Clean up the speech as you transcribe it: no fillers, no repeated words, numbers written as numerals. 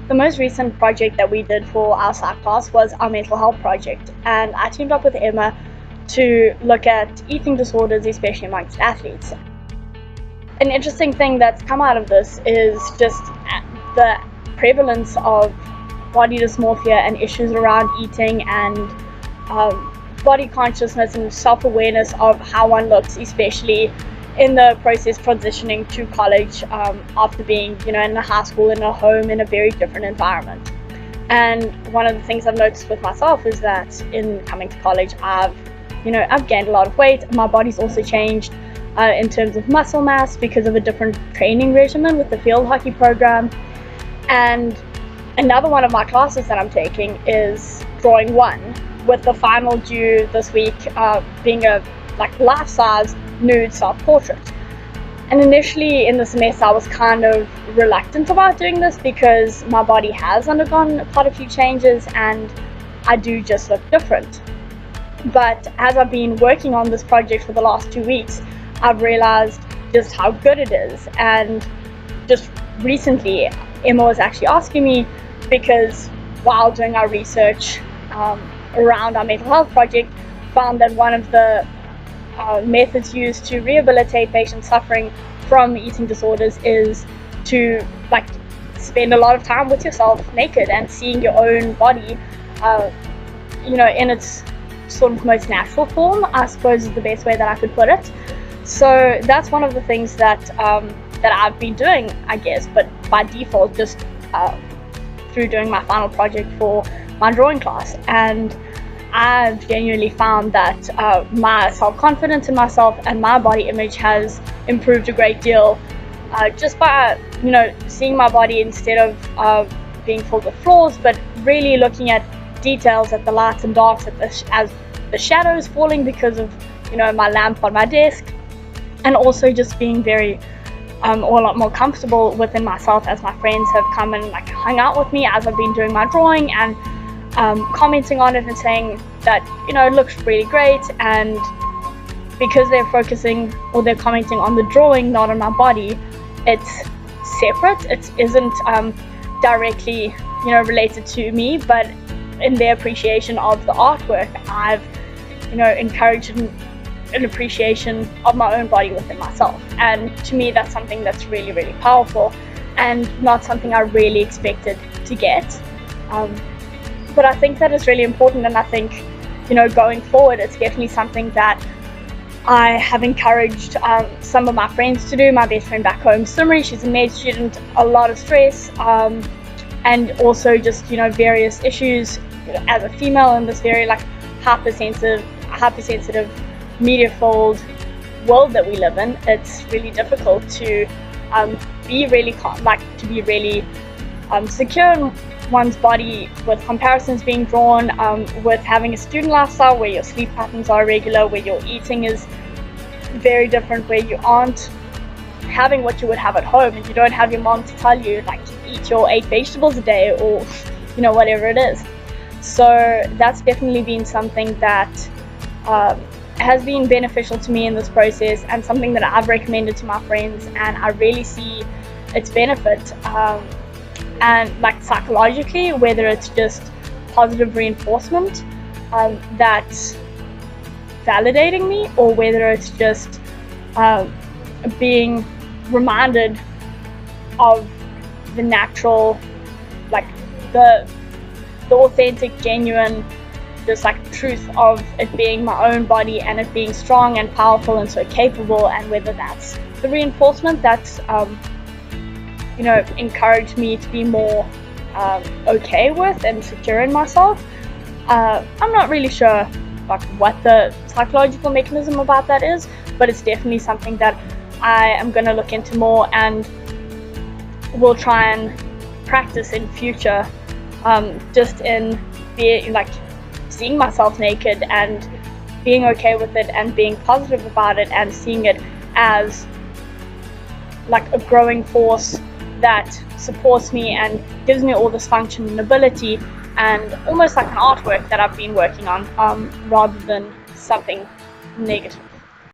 The most recent project that we did for our psych class was our mental health project, and I teamed up with Emma to look at eating disorders, especially amongst athletes. An interesting thing that's come out of this is just the prevalence of body dysmorphia and issues around eating and body consciousness and self-awareness of how one looks, especially in the process transitioning to college after being, in a high school, in a home, in a very different environment. And one of the things I've noticed with myself is that in coming to college, I've gained a lot of weight. My body's also changed in terms of muscle mass because of a different training regimen with the field hockey program. And another one of my classes that I'm taking is Drawing 1, with the final due this week being a life-size nude self-portrait. And initially in the semester I was kind of reluctant about doing this because my body has undergone quite a few changes and I do just look different. But as I've been working on this project for the last 2 weeks, I've realized just how good it is. And just recently Emma was actually asking me, because while doing our research around our mental health project, found that one of the methods used to rehabilitate patients suffering from eating disorders is to spend a lot of time with yourself naked and seeing your own body in its sort of most natural form, I suppose is the best way that I could put it. So that's one of the things that that I've been doing, I guess, but by default, just through doing my final project for my drawing class. And I've genuinely found that my self-confidence in myself and my body image has improved a great deal just by seeing my body instead of being filled with flaws, but really looking at details, at the lights and darks, as the shadows falling because of my lamp on my desk, and also just being very a lot more comfortable within myself as my friends have come and hung out with me as I've been doing my drawing and commenting on it and saying that it looks really great. And because they're focusing or they're commenting on the drawing, not on my body, it's separate. It isn't directly related to me, but in their appreciation of the artwork, I've encouraged an appreciation of my own body within myself. And to me, that's something that's really, really powerful and not something I really expected to get. But I think that is really important, and I think going forward, it's definitely something that I have encouraged some of my friends to do. My best friend back home, Simri, she's a med student, a lot of stress, and also just various issues as a female in this very hypersensitive, media-filled world that we live in. It's really difficult to be really secure in one's body, with comparisons being drawn, with having a student lifestyle where your sleep patterns are irregular, where your eating is very different, where you aren't having what you would have at home, and you don't have your mom to tell you eat your 8 vegetables a day or whatever it is. So that's definitely been something that has been beneficial to me in this process, and something that I've recommended to my friends, and I really see its benefit. And psychologically, whether it's just positive reinforcement that's validating me, or whether it's just being reminded of the natural, the authentic, genuine, just truth of it being my own body and it being strong and powerful and so capable, and whether that's the reinforcement that's encouraged me to be more okay with and secure in myself. I'm not really sure what the psychological mechanism about that is, but it's definitely something that I am going to look into more and will try and practice in future, just in being seeing myself naked and being okay with it and being positive about it, and seeing it as a growing force that supports me and gives me all this function and ability, and almost like an artwork that I've been working on, rather than something negative.